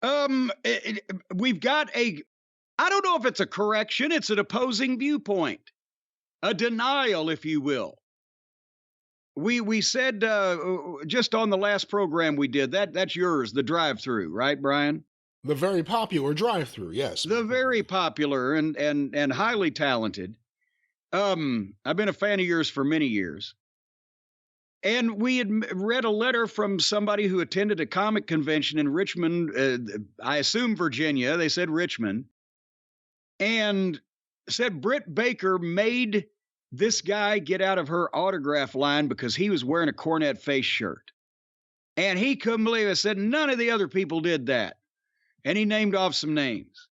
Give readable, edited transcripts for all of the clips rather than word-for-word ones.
We've got I don't know if it's a correction, it's an opposing viewpoint, a denial, if you will. We said just on the last program we did that's yours, the drive-through, right, Brian? The very popular drive-through, yes. The very popular and highly talented. I've been a fan of yours for many years. And we had read a letter from somebody who attended a comic convention in Richmond, I assume Virginia. They said Richmond. And said Britt Baker made this guy get out of her autograph line because he was wearing a Cornette face shirt. And he couldn't believe it. Said none of the other people did that. And he named off some names.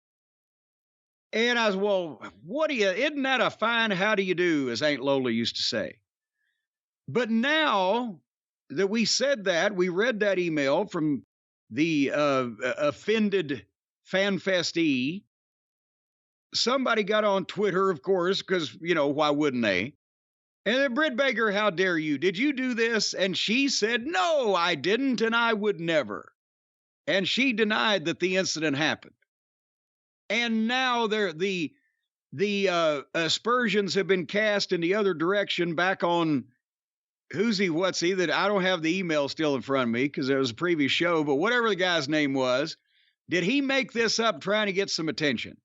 And I was, well, isn't that a fine how do you do, as Aunt Lola used to say. But now that we said that, we read that email from the offended fanfestee. Somebody got on Twitter, of course, because, why wouldn't they? And then, Britt Baker, how dare you? Did you do this? And she said, no, I didn't, and I would never. And she denied that the incident happened. And now the aspersions have been cast in the other direction, back on who's he, what's he, that I don't have the email still in front of me because it was a previous show, but whatever the guy's name was, did he make this up trying to get some attention?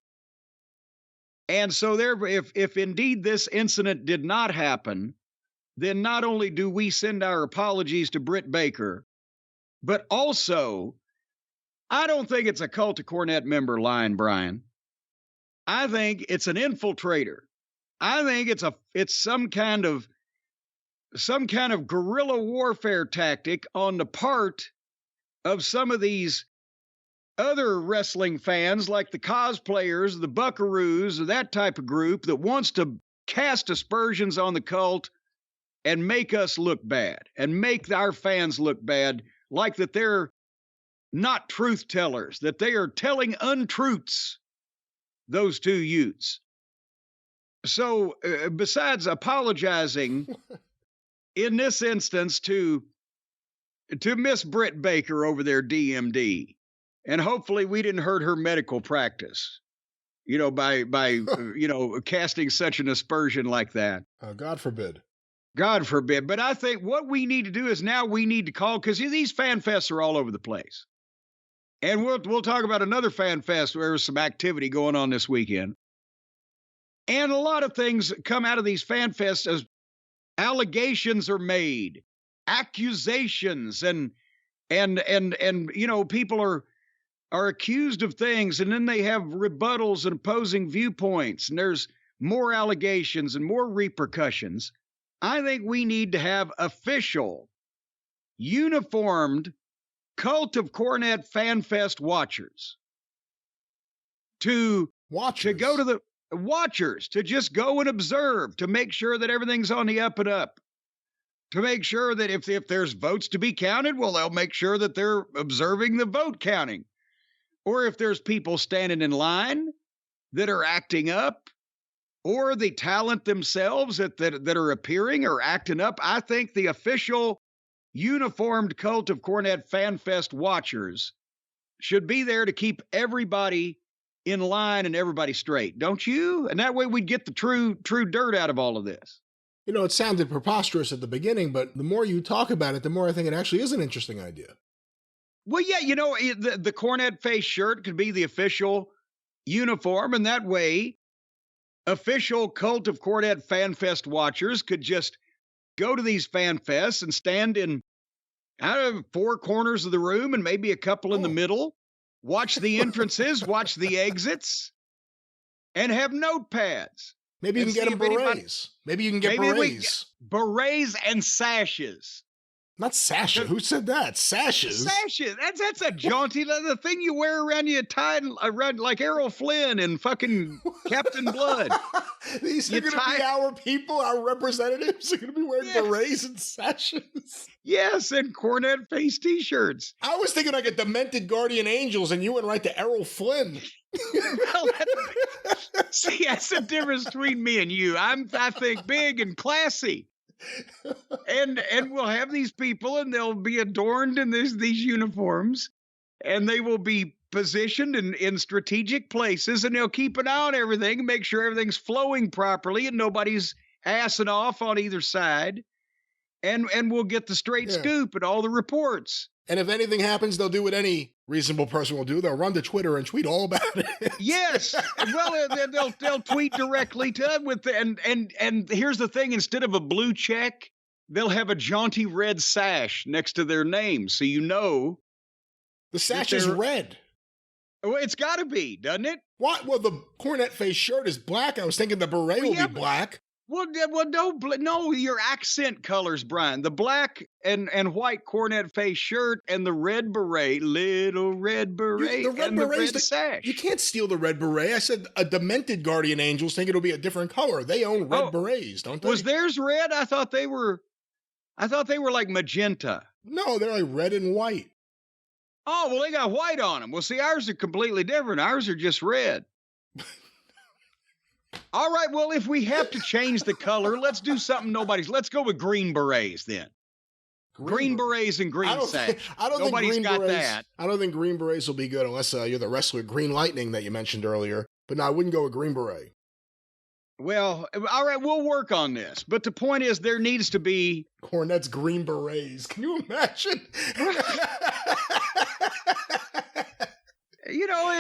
And so if indeed this incident did not happen, then not only do we send our apologies to Britt Baker, but also, I don't think it's a Cult of Cornette member line, Brian. I think it's an infiltrator. I think it's some kind of guerrilla warfare tactic on the part of some of these other wrestling fans, like the cosplayers, the buckaroos, or that type of group that wants to cast aspersions on the cult and make us look bad and make our fans look bad, like that they're not truth tellers, that they are telling untruths, those two youths. So besides apologizing in this instance to Miss Britt Baker over there, DMD, and hopefully we didn't hurt her medical practice, by casting such an aspersion like that. God forbid. God forbid. But I think what we need to do is now we need to call, because these fan fests are all over the place. And we'll talk about another fan fest where there's some activity going on this weekend. And a lot of things come out of these fan fests as allegations are made, accusations, and people are accused of things, and then they have rebuttals and opposing viewpoints, and there's more allegations and more repercussions. I think we need to have official, uniformed Cult of Cornette Fan Fest watchers to go to the watchers, to just go and observe, to make sure that everything's on the up and up, to make sure that if there's votes to be counted, well, they'll make sure that they're observing the vote counting. Or if there's people standing in line that are acting up, or the talent themselves that are appearing or acting up, I think the official uniformed Cult of Cornette Fan Fest watchers should be there to keep everybody in line and everybody straight, don't you? And that way we'd get the true dirt out of all of this. It sounded preposterous at the beginning, but the more you talk about it, the more I think it actually is an interesting idea. Well, yeah, the Cornette face shirt could be the official uniform, and that way official Cult of Cornette Fan Fest watchers could just go to these fan fests and stand in out of 4 corners of the room and maybe a couple in the middle, watch the entrances, watch the exits, and have notepads. Maybe you can get them berets. Maybe you can get berets. Berets and sashes. Not sashes. Who said that? Sashes. Sashes. That's a jaunty, the thing you wear around you, tied around like Errol Flynn and fucking Captain Blood. These are going to be our people, our representatives are going to be wearing berets and sashes. Yes, and Cornette face t-shirts. I was thinking like a demented guardian angels, and you went right to Errol Flynn. Well, see, that's the difference between me and you. I think big and classy. And we'll have these people, and they'll be adorned in these uniforms, and they will be positioned in strategic places, and they'll keep an eye on everything and make sure everything's flowing properly and nobody's assing off on either side. And we'll get the straight scoop and all the reports. And if anything happens, they'll do what any reasonable person will do. They'll run to Twitter and tweet all about it. Yes. Well, they'll tweet directly to it and here's the thing: instead of a blue check, they'll have a jaunty red sash next to their name, so you know. The sash is red. Well, it's got to be, doesn't it? What? Well, the Cornette face shirt is black. I was thinking the beret will be black. Well, no, your accent colors, Brian. The black and white Cornette face shirt and the red beret, little red beret, the red sash. You can't steal the red beret. I said a demented guardian angels think it'll be a different color. They own red berets, don't they? Was theirs red? I thought they were like magenta. No, they're like red and white. Oh, well, they got white on them. Well, see, ours are completely different. Ours are just red. All right, well, if we have to change the color, let's do something let's go with green berets then. Green berets and green sash. Nobody's got that. I don't think green berets will be good unless you're the wrestler Green Lightning that you mentioned earlier. But no, I wouldn't go with green beret. Well, all right, we'll work on this. But the point is there needs to be... Cornette's green berets. Can you imagine? You know,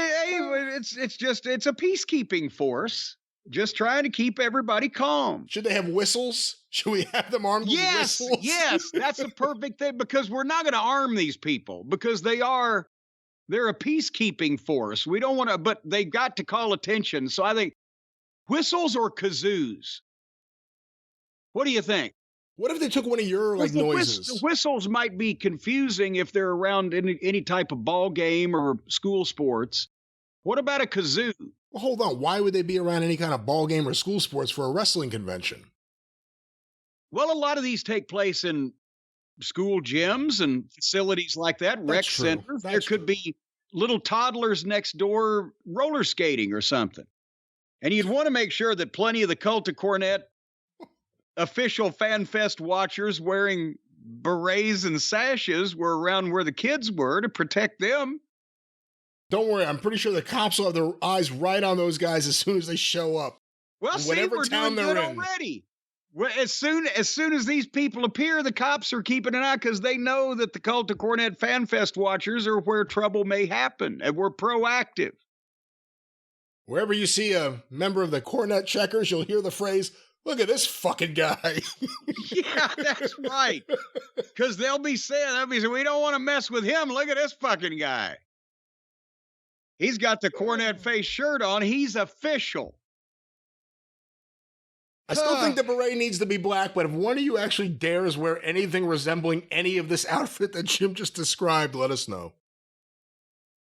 it's a peacekeeping force. Just trying to keep everybody calm. Should they have whistles? Should we have them armed with whistles? Yes, that's the perfect thing, because we're not going to arm these people because they're a peacekeeping force. We don't want to, but they've got to call attention. So I think whistles or kazoos. What do you think? What if they took one of your noises? The whistles might be confusing if they're around any type of ball game or school sports. What about a kazoo? Well, hold on. Why would they be around any kind of ball game or school sports for a wrestling convention? Well, a lot of these take place in school gyms and facilities like that, rec centers. There could be little toddlers next door roller skating or something. And you'd want to make sure that plenty of the Cult of Cornette official fan fest watchers wearing berets and sashes were around where the kids were to protect them. Don't worry, I'm pretty sure the cops will have their eyes right on those guys as soon as they show up. Well, see, we're doing good already. As soon as these people appear, the cops are keeping an eye because they know that the Cult of Cornette Fan Fest watchers are where trouble may happen, and we're proactive. Wherever you see a member of the Cornette Checkers, you'll hear the phrase, "Look at this fucking guy." Yeah, that's right. Because they'll be saying, we don't want to mess with him. Look at this fucking guy. He's got the Cornette face shirt on. He's official. I still think the beret needs to be black, but if one of you actually dares wear anything resembling any of this outfit that Jim just described, let us know.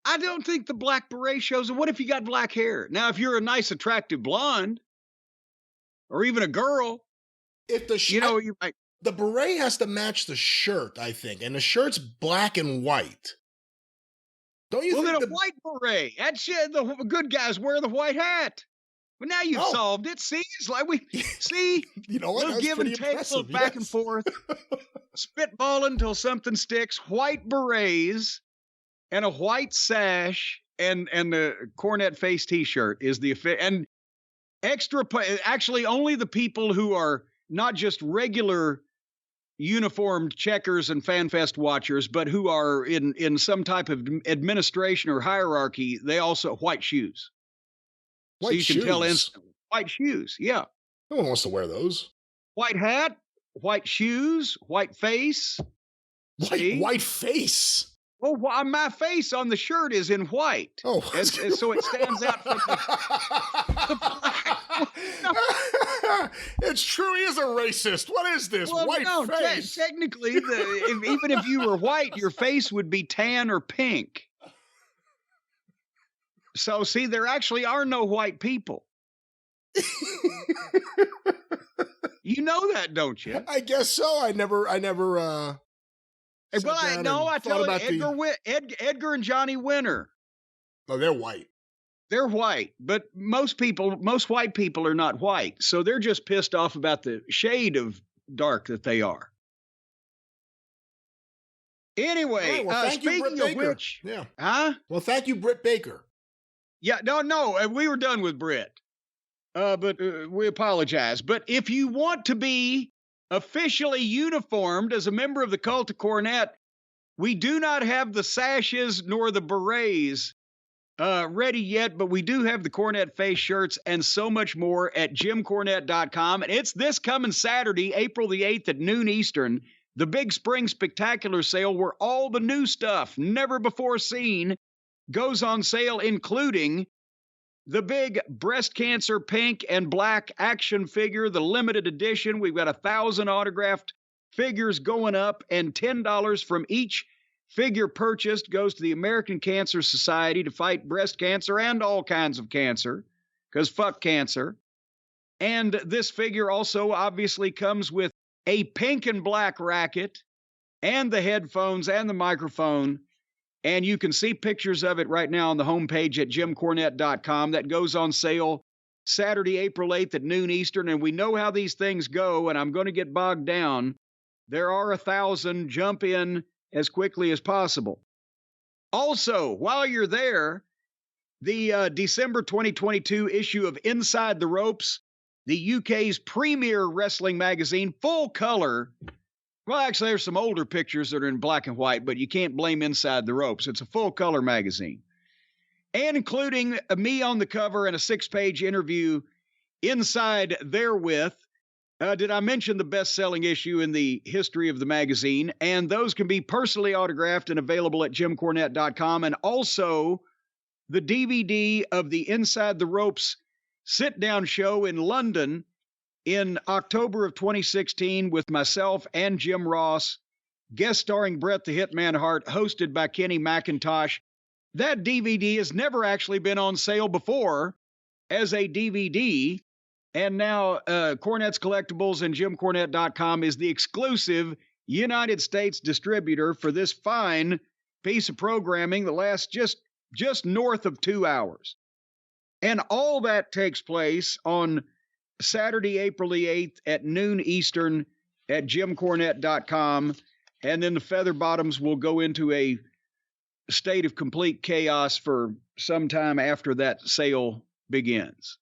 I don't think the black beret shows. What if you got black hair? Now, if you're a nice, attractive blonde, or even a girl, if the the beret has to match the shirt, I think, and the shirt's black and white. Don't you think then a white beret. That's it. The good guys wear the white hat. But now you've solved it. See, it's like you know what? We'll give and take, little back and forth, spitball until something sticks. White berets and a white sash and the Cornette face T-shirt is the and extra. Actually, only the people who are not just regular uniformed checkers and fan fest watchers, but who are in some type of administration or hierarchy, they also white shoes. White shoes? Can tell instantly. White shoes, yeah. No one wants to wear those. White hat, white shoes, white face. White face? Well, my face on the shirt is in white. Oh. And so it stands out from the black. It's true, he is a racist. What is this? Well, white face? Technically, even if you were white, your face would be tan or pink. So, see, there actually are no white people. You know that, don't you? I guess so. I never. I tell you, Edgar and Johnny Winter. Oh, they're white. They're white, but most white people are not white. So they're just pissed off about the shade of dark that they are. Anyway, right, well, thank you, speaking Britt of Baker. which, Yeah. huh? Well, thank you, Britt Baker. Yeah, no, we were done with Britt. But we apologize. But if you want to be officially uniformed as a member of the cult of Cornette, we do not have the sashes nor the berets ready yet, but we do have the Cornette face shirts and so much more at jimcornette.com. And it's this coming Saturday, April the 8th at noon Eastern, the Big Spring Spectacular Sale, where all the new stuff, never before seen, goes on sale, including the big breast cancer pink and black action figure, the limited edition. We've got 1,000 autographed figures going up, and $10 from each figure purchased goes to the American Cancer Society to fight breast cancer and all kinds of cancer, because fuck cancer. And this figure also obviously comes with a pink and black racket and the headphones and the microphone. And you can see pictures of it right now on the homepage at jimcornette.com. That goes on sale Saturday, April 8th at noon Eastern. And we know how these things go, and I'm going to get bogged down. There are 1,000. Jump in as quickly as possible. Also, while you're there, the December 2022 issue of Inside the Ropes, the UK's premier wrestling magazine, full color. Well, actually, there's some older pictures that are in black and white, but you can't blame Inside the Ropes. It's a full-color magazine. And including me on the cover and a 6-page interview inside therewith. Did I mention the best-selling issue in the history of the magazine? And those can be personally autographed and available at jimcornette.com. And also the DVD of the Inside the Ropes sit-down show in London in October of 2016 with myself and Jim Ross, guest starring Bret the Hitman Hart, hosted by Kenny McIntosh. That DVD has never actually been on sale before as a DVD, and now Cornette's Collectibles and JimCornette.com is the exclusive United States distributor for this fine piece of programming that lasts just north of 2 hours. And all that takes place on Saturday, April the 8th at noon Eastern at jimcornette.com. And then the Feather Bottoms will go into a state of complete chaos for some time after that sale begins.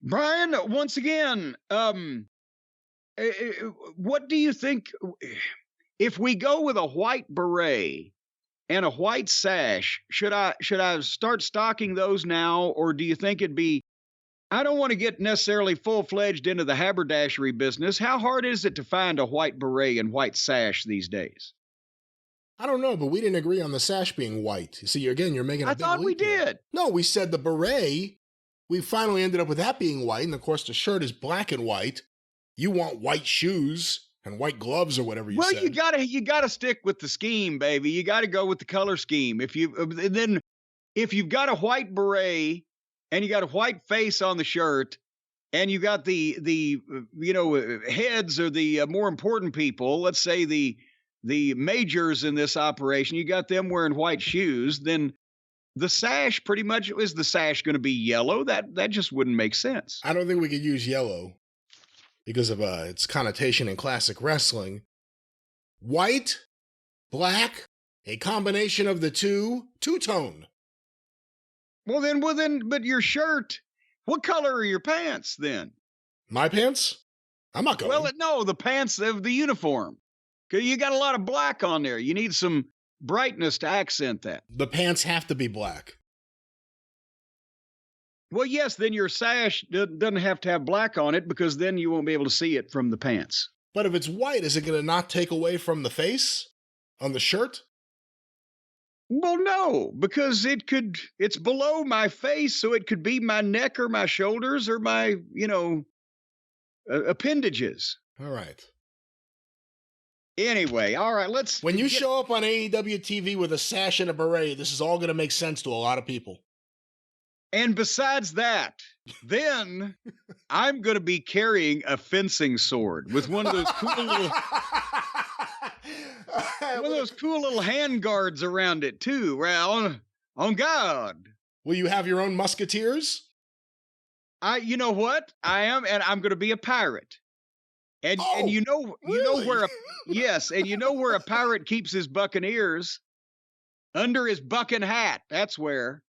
Brian, once again, what do you think if we go with a white beret and a white sash? Should I start stocking those now, or do you think it'd be, I don't want to get necessarily full-fledged into the haberdashery business. How hard is it to find a white beret and white sash these days? I don't know, but we didn't agree on the sash being white. You see, again, you're making a big leap. I thought we did. No, we said the beret, we finally ended up with that being white, and of course the shirt is black and white. You want white shoes and white gloves or whatever you said. Well, you gotta stick with the scheme, baby. You gotta go with the color scheme. If you've got a white beret and you got a white face on the shirt, and you got the heads or the more important people, let's say the majors in this operation, you got them wearing white shoes, then the sash pretty much, is the sash going to be yellow? That just wouldn't make sense. I don't think we could use yellow because of its connotation in classic wrestling. White, black, a combination of the two-tone. Well then, but your shirt, what color are your pants then? My pants? I'm not going. Well, no, the pants of the uniform. Because you got a lot of black on there. You need some brightness to accent that. The pants have to be black. Well, yes, then your sash doesn't have to have black on it, because then you won't be able to see it from the pants. But if it's white, is it going to not take away from the face on the shirt? Well, no, because it's below my face, so it could be my neck or my shoulders or my, appendages. All right. Anyway, all right, When you show up on AEW TV with a sash and a beret, this is all going to make sense to a lot of people. And besides that, then I'm going to be carrying a fencing sword with one of those cool little hand guards around it too. Well, on God. Will you have your own musketeers? You know what? I am, and I'm going to be a pirate. And Oh, you know really? where and you know where a pirate keeps his buccaneers? Under his bucking hat. That's where.